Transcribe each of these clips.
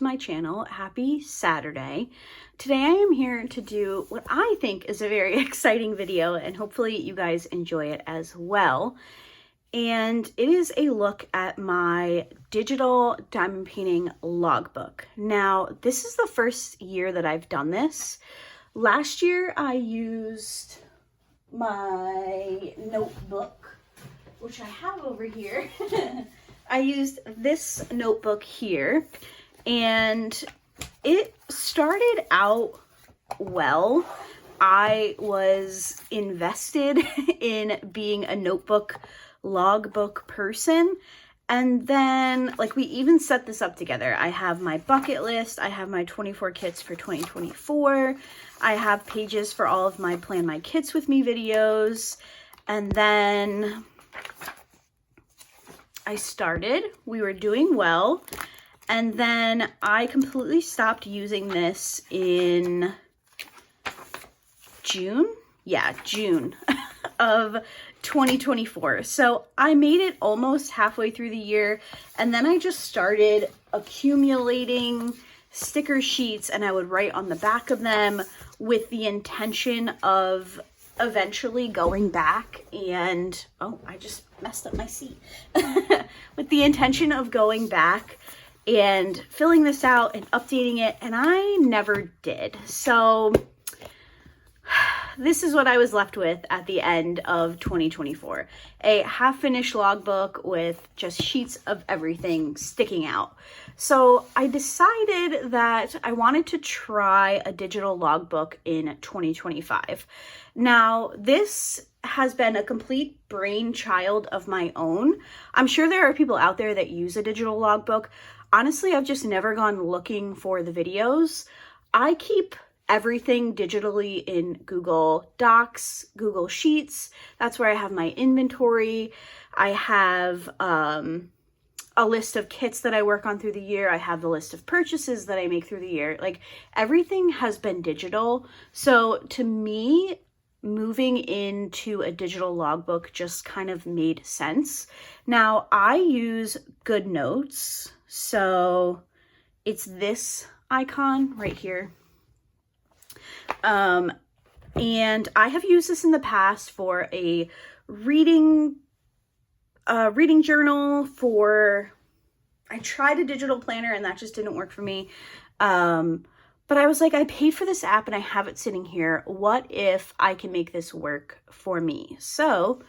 to my channel. Happy Saturday. Today I am here to do what I think is a very exciting video, and hopefully you guys enjoy it as well. And it is a look at my digital diamond painting logbook. Now, this is the first year that I've done this. Last year I used my notebook, which I have over here. I used this notebook here, and it started out well. I was invested in being a logbook person, and then like we even set this up together. I have my bucket list, I have my 24 kits for 2024, I have pages for all of my Plan My Kits With Me videos, and then I started, we were doing well, and then I completely stopped using this in June? Yeah, June of 2024. So I made it almost halfway through the year, and then I just started accumulating sticker sheets, and I would write on the back of them with the intention of eventually going back and, oh, I just messed up my seat. With the intention of going back and filling this out and updating it, and I never did. So this is what I was left with at the end of 2024. A half-finished logbook with just sheets of everything sticking out. So I decided that I wanted to try a digital logbook in 2025. Now, this has been a complete brainchild of my own. I'm sure there are people out there that use a digital logbook. Honestly, I've just never gone looking for the videos. I keep everything digitally in Google Docs, Google Sheets. That's where I have my inventory. I have a list of kits that I work on through the year. I have the list of purchases that I make through the year. Like, everything has been digital. So to me, moving into a digital logbook just kind of made sense. Now, I use Goodnotes. So it's this icon right here. And I have used this in the past for a reading journal. I tried a digital planner and that just didn't work for me. But I was like, I paid for this app and I have it sitting here. What if I can make this work for me? So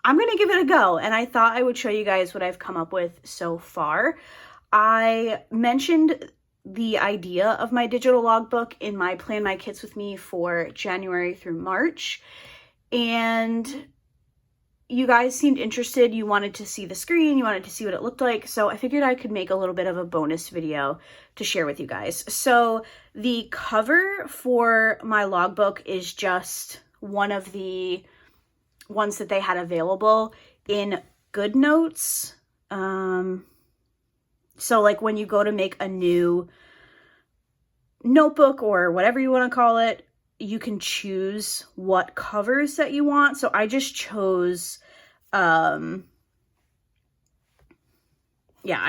I'm going to give it a go. And I thought I would show you guys what I've come up with so far. I mentioned the idea of my digital logbook in my Plan My Kits With Me for January through March. And you guys seemed interested. You wanted to see the screen. You wanted to see what it looked like. So I figured I could make a little bit of a bonus video to share with you guys. So the cover for my logbook is just one of the ones that they had available in Goodnotes. So like when you go to make a new notebook or whatever you want to call it, you can choose what covers that you want. So I just chose, I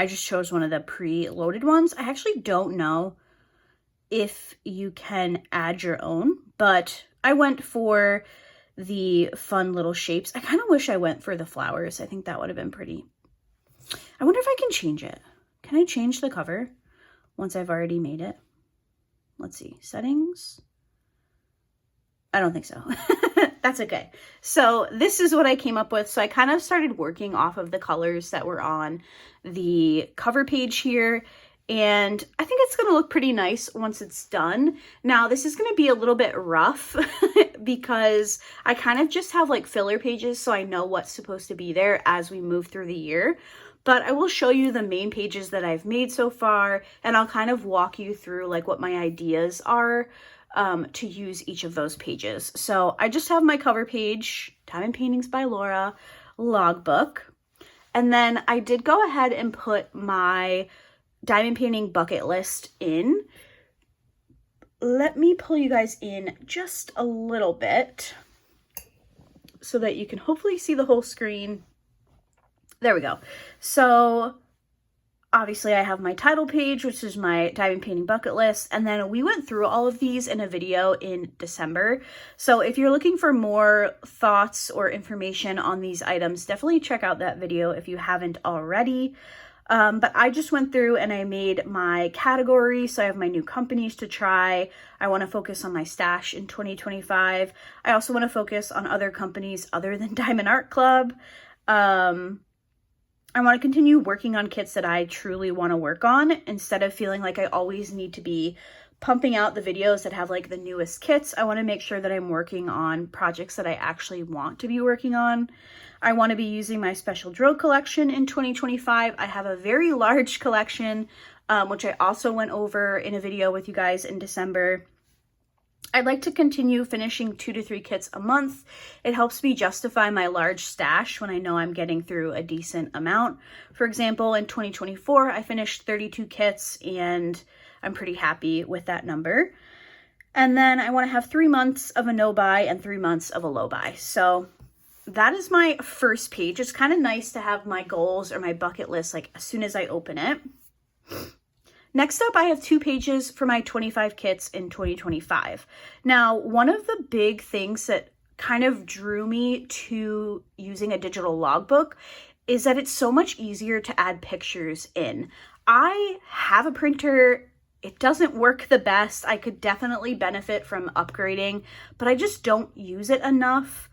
just chose one of the pre-loaded ones. I actually don't know if you can add your own, but I went for the fun little shapes. I kind of wish I went for the flowers. I think that would have been pretty. I wonder if I can change it. Can I change the cover once I've already made it? Let's see, settings. I don't think so. That's okay. So this is what I came up with. So I kind of started working off of the colors that were on the cover page here. And I think it's going to look pretty nice once it's done. Now, this is going to be a little bit rough because I kind of just have like filler pages so I know what's supposed to be there as we move through the year. But I will show you the main pages that I've made so far, and I'll kind of walk you through like what my ideas are to use each of those pages. So I just have my cover page, Diamond Paintings by Laura logbook. And then I did go ahead and put my diamond painting bucket list in. Let me pull you guys in just a little bit so that you can hopefully see the whole screen. There we go. So obviously I have my title page, which is my diamond painting bucket list. And then we went through all of these in a video in December. So if you're looking for more thoughts or information on these items, definitely check out that video if you haven't already. But I just went through and I made my category. So I have my new companies to try. I want to focus on my stash in 2025. I also want to focus on other companies other than Diamond Art Club. I want to continue working on kits that I truly want to work on instead of feeling like I always need to be pumping out the videos that have like the newest kits. I want to make sure that I'm working on projects that I actually want to be working on. I want to be using my special drill collection in 2025. I have a very large collection, which I also went over in a video with you guys in December. I'd like to continue finishing 2 to 3 kits a month. It helps me justify my large stash when I know I'm getting through a decent amount. For example, in 2024, I finished 32 kits and I'm pretty happy with that number. And then I want to have 3 months of a no buy and 3 months of a low buy. So that is my first page. It's kind of nice to have my goals or my bucket list like as soon as I open it. Next up, I have 2 pages for my 25 kits in 2025. Now, one of the big things that kind of drew me to using a digital logbook is that it's so much easier to add pictures in. I have a printer. It doesn't work the best. I could definitely benefit from upgrading, but I just don't use it enough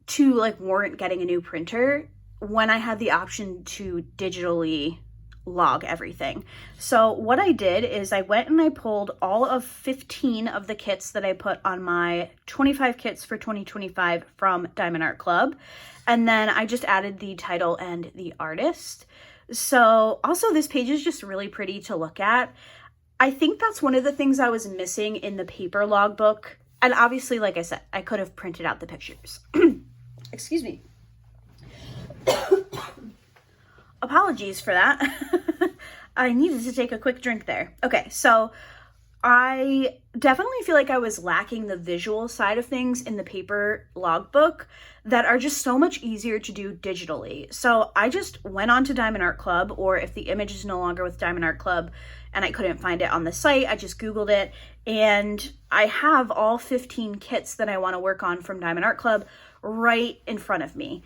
to like warrant getting a new printer when I had the option to digitally log everything. So what I did is I went and I pulled all of 15 of the kits that I put on my 25 kits for 2025 from Diamond Art Club. And then I just added the title and the artist. So also this page is just really pretty to look at. I think that's one of the things I was missing in the paper logbook. And obviously, like I said, I could have printed out the pictures. Excuse me. Apologies for that. I needed to take a quick drink there. Okay, so I definitely feel like I was lacking the visual side of things in the paper logbook that are just so much easier to do digitally. So I just went on to Diamond Art Club, or if the image is no longer with Diamond Art Club and I couldn't find it on the site, I just Googled it, and I have all 15 kits that I want to work on from Diamond Art Club right in front of me.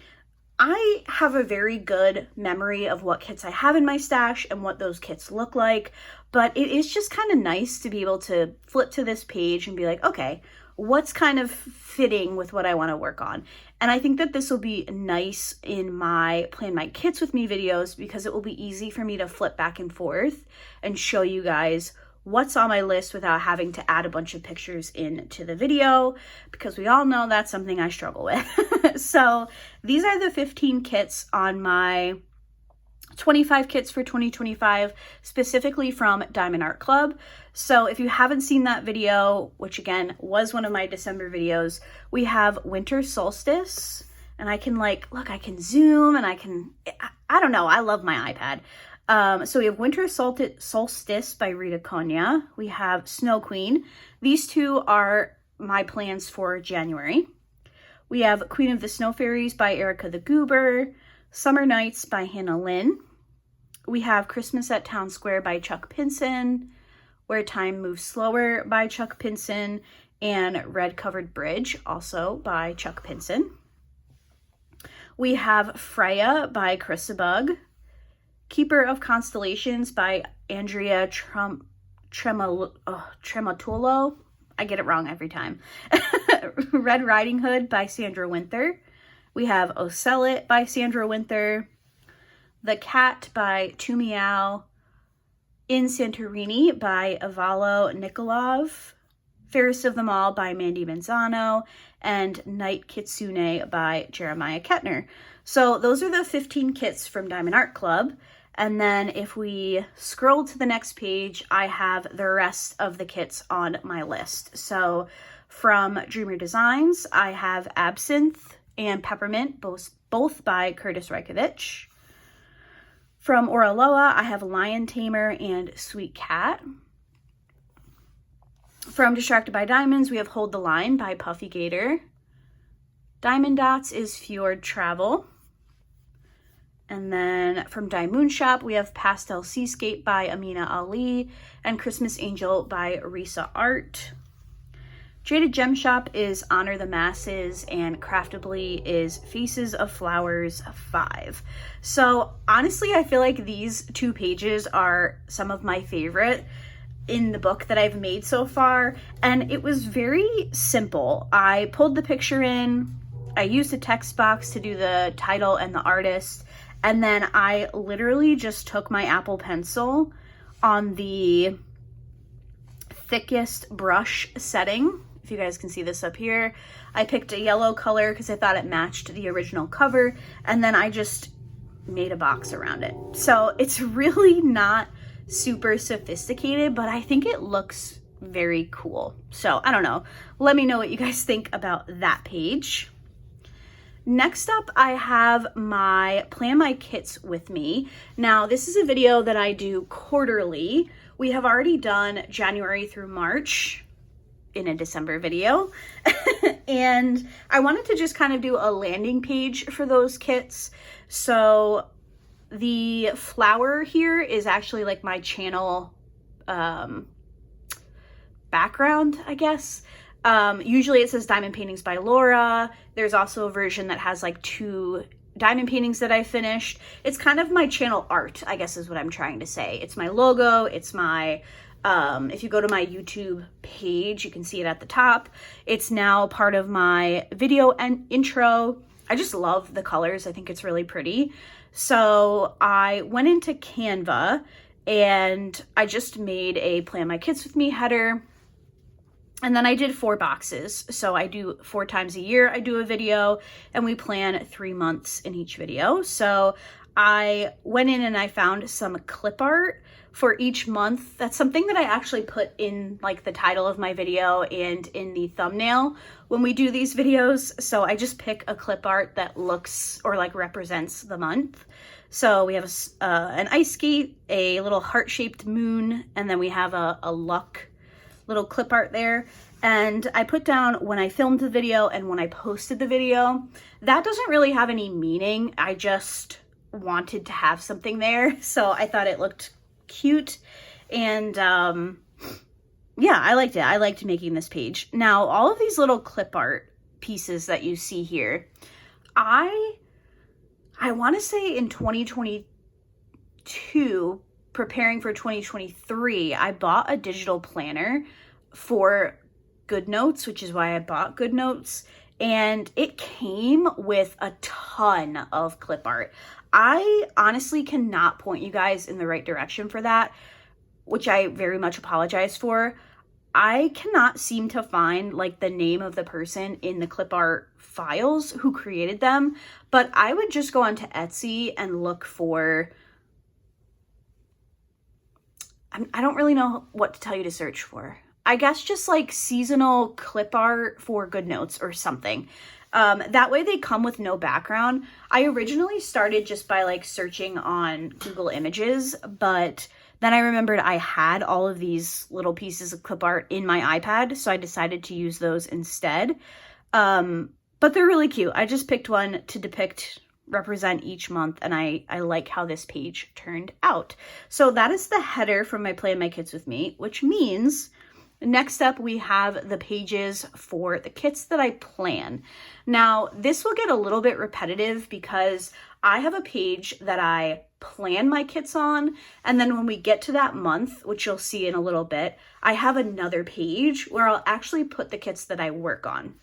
I have a very good memory of what kits I have in my stash and what those kits look like, but it is just kind of nice to be able to flip to this page and be like, okay, what's kind of fitting with what I want to work on? And I think that this will be nice in my Plan My Kits With Me videos because it will be easy for me to flip back and forth and show you guys what's on my list without having to add a bunch of pictures into the video, because we all know that's something I struggle with. So these are the 15 kits on my 25 kits for 2025, specifically from Diamond Art Club. So if you haven't seen that video, which again was one of my December videos, we have Winter Solstice, and I can like, look, I can zoom and I don't know, I love my iPad. So we have Winter Solstice by Rita Konya. We have Snow Queen. These two are my plans for January. We have Queen of the Snow Fairies by Erica the Goober. Summer Nights by Hannah Lynn. We have Christmas at Town Square by Chuck Pinson. Where Time Moves Slower by Chuck Pinson. And Red Covered Bridge, also by Chuck Pinson. We have Freya by Chrisabug. Keeper of Constellations by Andrea Tremotulo. I get it wrong every time. Red Riding Hood by Sandra Winther. We have Oh Sell It by Sandra Winther. The Cat by Tumiao. In Santorini by Ivalo Nikolov. Fairest of Them All by Mandy Manzano. And Night Kitsune by Jeremiah Kettner. So those are the 15 kits from Diamond Art Club. And then if we scroll to the next page, I have the rest of the kits on my list. So from Dreamer Designs, I have Absinthe and Peppermint, both by Curtis Reikovich. From Oraloa, I have Lion Tamer and Sweet Cat. From Distracted by Diamonds, we have Hold the Line by Puffy Gator. Diamond Dots is Fjord Travel. And then from Diamond Shop, we have Pastel Seascape by Amina Ali and Christmas Angel by Risa Art. Jaded Gem Shop is Honor the Masses, and Craftably is Faces of Flowers 5. So honestly, I feel like these 2 pages are some of my favorite in the book that I've made so far, and it was very simple. I pulled the picture in, I used a text box to do the title and the artist, and then I literally just took my Apple Pencil on the thickest brush setting. If you guys can see this up here, I picked a yellow color because I thought it matched the original cover, and then I just made a box around it. So it's really not super sophisticated, but I think it looks very cool. So I don't know. Let me know what you guys think about that page. Next up, I have my Plan My Kits with me. Now, this is a video that I do quarterly. We have already done January through March in a December video. And I wanted to just kind of do a landing page for those kits. So the flower here is actually like my channel background, I guess. Usually it says Diamond Paintings by Laura. There's also a version that has like 2 diamond paintings that I finished. It's kind of my channel art, I guess is what I'm trying to say. It's my logo. It's my, if you go to my YouTube page, you can see it at the top. It's now part of my video and intro. I just love the colors. I think it's really pretty. So I went into Canva and I just made a Plan My Kits with Me header. And then I did 4 boxes. So I do 4 times a year, I do a video, and we plan 3 months in each video. So I went in and I found some clip art for each month. That's something that I actually put in like the title of my video and in the thumbnail when we do these videos. So I just pick a clip art that looks or like represents the month. So we have an ice skate, a little heart-shaped moon, and then we have a luck little clip art there. And I put down when I filmed the video and when I posted the video. That doesn't really have any meaning. I just wanted to have something there. So I thought it looked cute. And yeah, I liked it. I liked making this page. Now, all of these little clip art pieces that you see here, I want to say in 2022, preparing for 2023, I bought a digital planner for Goodnotes, which is why I bought Goodnotes, and it came with a ton of clip art. I honestly cannot point you guys in the right direction for that, which I very much apologize for. I cannot seem to find like the name of the person in the clip art files who created them, but I would just go onto Etsy and look for, I don't really know what to tell you to search for. I guess just like seasonal clip art for Goodnotes or something. That way they come with no background. I originally started just by like searching on Google Images, but then I remembered I had all of these little pieces of clip art in my iPad, so I decided to use those instead. But they're really cute. I just picked one to represent each month, and I like how this page turned out. So that is the header from my Plan My Kits with Me, which means next up we have the pages for the kits that I plan. Now, this will get a little bit repetitive because I have a page that I plan my kits on, and then when we get to that month, which you'll see in a little bit, I have another page where I'll actually put the kits that I work on.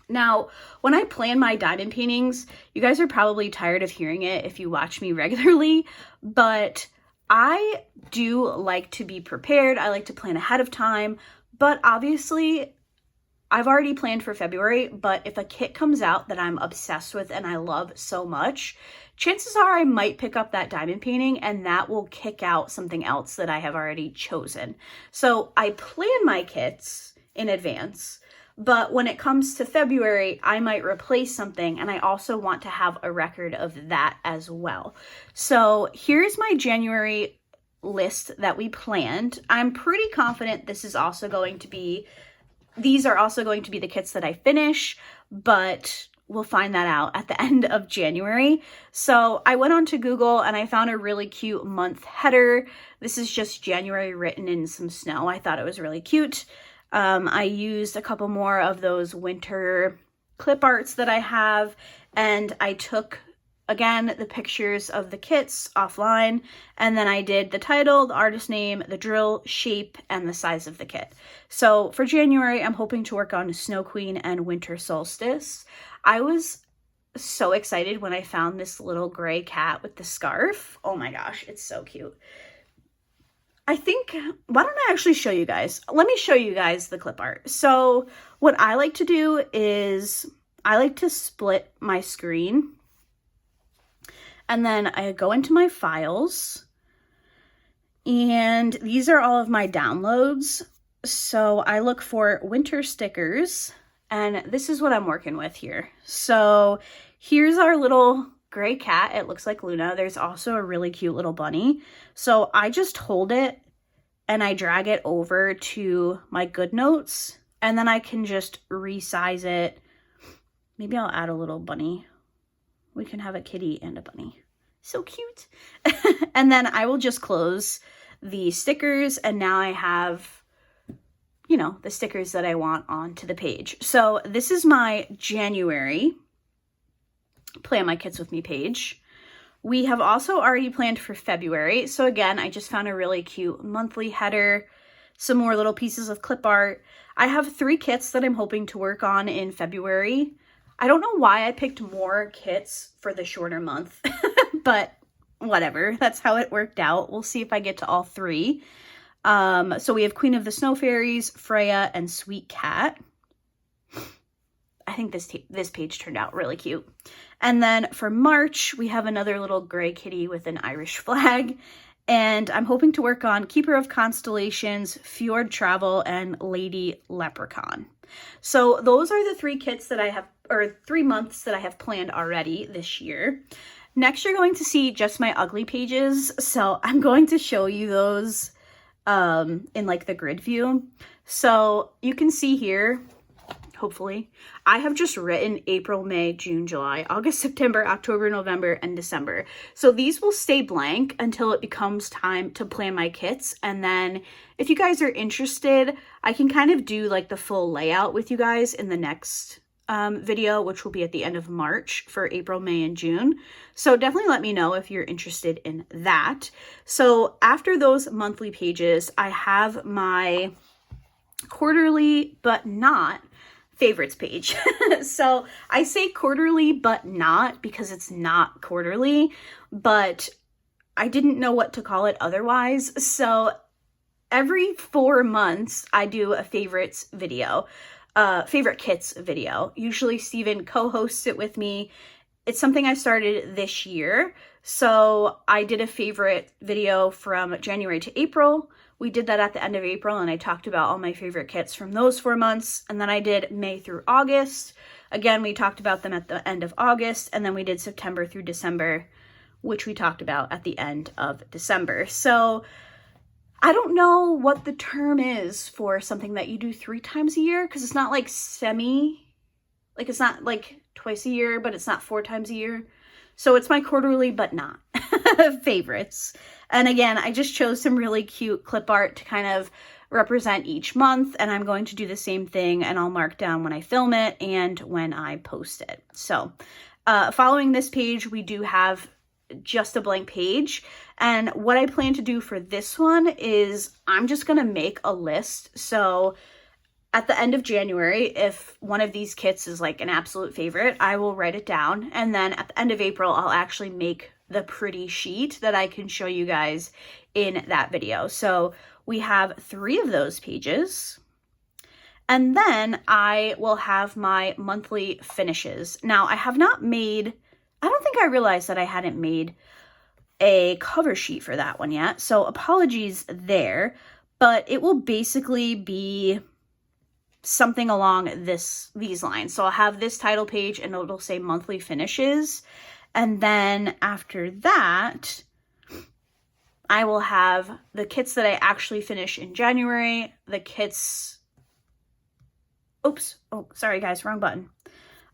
Now, when I plan my diamond paintings, you guys are probably tired of hearing it if you watch me regularly, but I do like to be prepared. I like to plan ahead of time, but obviously I've already planned for February, but if a kit comes out that I'm obsessed with and I love so much, chances are I might pick up that diamond painting and that will kick out something else that I have already chosen. So I plan my kits in advance, but when it comes to February, I might replace something, and I also want to have a record of that as well. So here's my January list that we planned. I'm pretty confident these are also going to be the kits that I finish, but will find that out at the end of January. So I went onto Google and I found a really cute month header. This is just January written in some snow. I thought it was really cute. I used a couple more of those winter clip arts that I have, and I took, again, the pictures of the kits offline, and then I did the title, the artist name, the drill, shape, and the size of the kit. So for January, I'm hoping to work on Snow Queen and Winter Solstice. I was so excited when I found this little gray cat with the scarf. Oh my gosh, it's so cute. I think, why don't I actually show you guys? Let me show you guys the clip art. So what I like to do is I like to split my screen, and then I go into my files, and these are all of my downloads. So I look for winter stickers, and this is what I'm working with here. So here's our little gray cat. It looks like Luna. There's also a really cute little bunny. So I just hold it and I drag it over to my Goodnotes, and then I can just resize it. Maybe I'll add a little bunny. We can have a kitty and a bunny. So cute. And then I will just close the stickers, and now I have, you know, the stickers that I want onto the page. So this is my January Plan My Kits With Me page. We have also already planned for February. So again, I just found a really cute monthly header, some more little pieces of clip art. I have 3 kits that I'm hoping to work on in February. I don't know why I picked more kits for the shorter month, but whatever, that's how it worked out. We'll see if I get to all 3. So we have Queen of the Snow Fairies, Freya, and Sweet Cat. I think this page turned out really cute. And then for March, we have another little gray kitty with an Irish flag. And I'm hoping to work on Keeper of Constellations, Fjord Travel, and Lady Leprechaun. So those are the 3 kits that I have, or 3 months that I have planned already this year. Next, you're going to see just my ugly pages. So I'm going to show you those in like the grid view. So you can see here, hopefully, I have just written April, May, June, July, August, September, October, November, and December. So these will stay blank until it becomes time to plan my kits. And then if you guys are interested, I can kind of do like the full layout with you guys in the next video, which will be at the end of March for April, May, and June. So definitely let me know if you're interested in that. So after those monthly pages, I have my quarterly but not favorites page. So I say quarterly but not because it's not quarterly, but I didn't know what to call it otherwise. So every 4 months I do a favorites video, favorite kits video. Usually Steven co-hosts it with me. It's something I started this year. So I did a favorite video from January to April. We did that at the end of April, and I talked about all my favorite kits from those 4 months. And then I did May through August. Again, we talked about them at the end of August. And then we did September through December, which we talked about at the end of December. So I don't know what the term is for something that you do 3 times a year, because it's not like like it's not like twice a year, but it's not 4 times a year. So it's my quarterly but not favorites. And again, I just chose some really cute clip art to kind of represent each month, and I'm going to do the same thing, and I'll mark down when I film it and when I post it. So following this page, we do have just a blank page, and what I plan to do for this one is I'm just going to make a list. So at the end of January, if one of these kits is like an absolute favorite, I will write it down, and then at the end of April, I'll actually make the pretty sheet that I can show you guys in that video. So we have 3 of those pages, and then I will have my monthly finishes. Now I have not made, I don't think I realized that I hadn't made a cover sheet for that one yet. So apologies there, but it will basically be something along these lines. So I'll have this title page and it'll say monthly finishes. And then after that, I will have the kits that I actually finish in January, the kits, oops, oh, sorry guys, wrong button.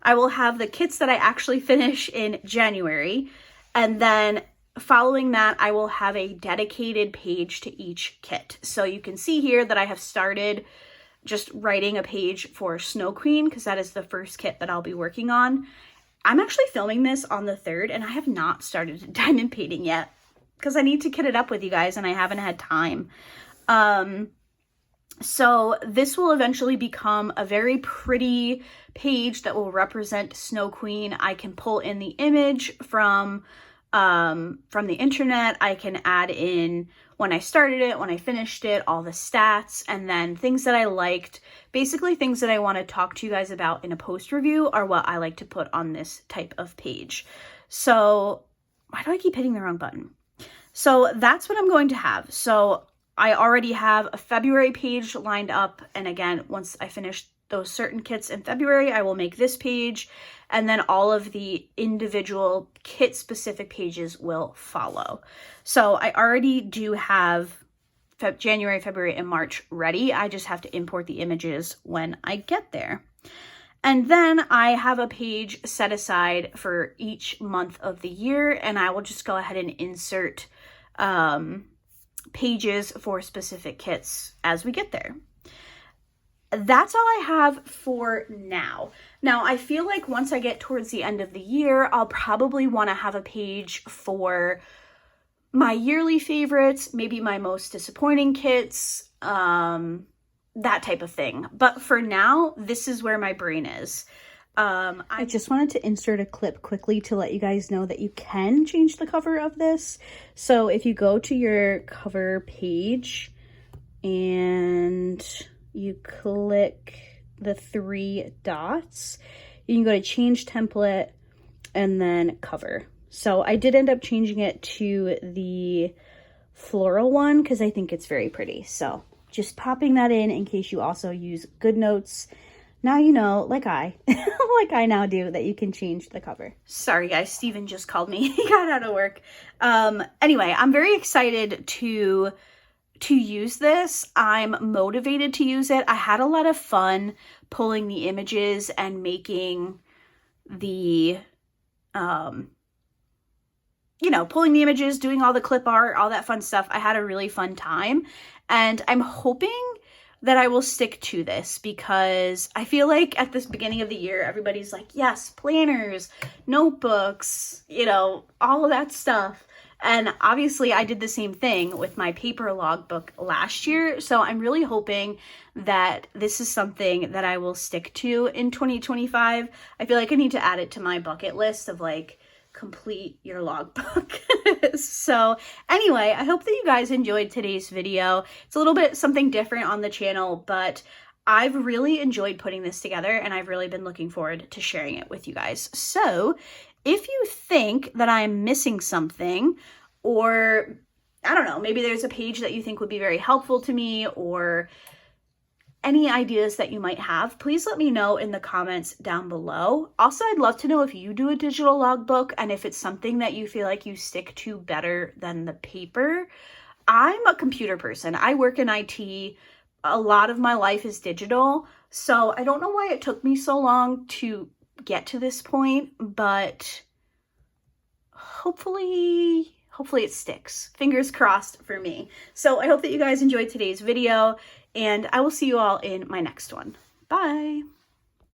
I will have the kits that I actually finish in January, and then following that, I will have a dedicated page to each kit. So you can see here that I have started just writing a page for Snow Queen, because that is the first kit that I'll be working on. I'm actually filming this on the 3rd, and I have not started diamond painting yet because I need to kit it up with you guys, and I haven't had time. So this will eventually become a very pretty page that will represent Snow Queen. I can pull in the image from the internet. I can add in when I started it, when I finished it, all the stats, and then things that I liked. Basically things that I want to talk to you guys about in a post review are what I like to put on this type of page. So why do I keep hitting the wrong button? So that's what I'm going to have. So I already have a February page lined up. And again, once I finish those certain kits in February, I will make this page, and then all of the individual kit specific pages will follow. So I already do have January, February, and March ready. I just have to import the images when I get there. And then I have a page set aside for each month of the year, and I will just go ahead and insert pages for specific kits as we get there. That's all I have for now. Now, I feel like once I get towards the end of the year, I'll probably want to have a page for my yearly favorites, maybe my most disappointing kits, that type of thing. But for now, this is where my brain is. I just wanted to insert a clip quickly to let you guys know that you can change the cover of this. So if you go to your cover page and you click the 3 dots, you can go to change template and then cover. So I did end up changing it to the floral one because I think it's very pretty. So just popping that in case you also use Goodnotes. Now you know, like I now do, that you can change the cover. Sorry guys, Steven just called me. He got out of work. Anyway, I'm very excited to use this. I'm motivated to use it. I had a lot of fun pulling the images and making the, pulling the images, doing all the clip art, all that fun stuff. I had a really fun time, and I'm hoping that I will stick to this because I feel like at this beginning of the year, everybody's like, yes, planners, notebooks, all of that stuff. And obviously I did the same thing with my paper logbook last year. So I'm really hoping that this is something that I will stick to in 2025. I feel like I need to add it to my bucket list of complete your logbook. So anyway, I hope that you guys enjoyed today's video. It's a little bit something different on the channel, but I've really enjoyed putting this together and I've really been looking forward to sharing it with you guys. So if you think that I'm missing something, or I don't know, maybe there's a page that you think would be very helpful to me, or any ideas that you might have, please let me know in the comments down below. Also, I'd love to know if you do a digital logbook and if it's something that you feel like you stick to better than the paper. I'm a computer person. I work in IT. A lot of my life is digital, so I don't know why it took me so long to get to this point, but hopefully it sticks. Fingers crossed for me. So I hope that you guys enjoyed today's video, and I will see you all in my next one. Bye!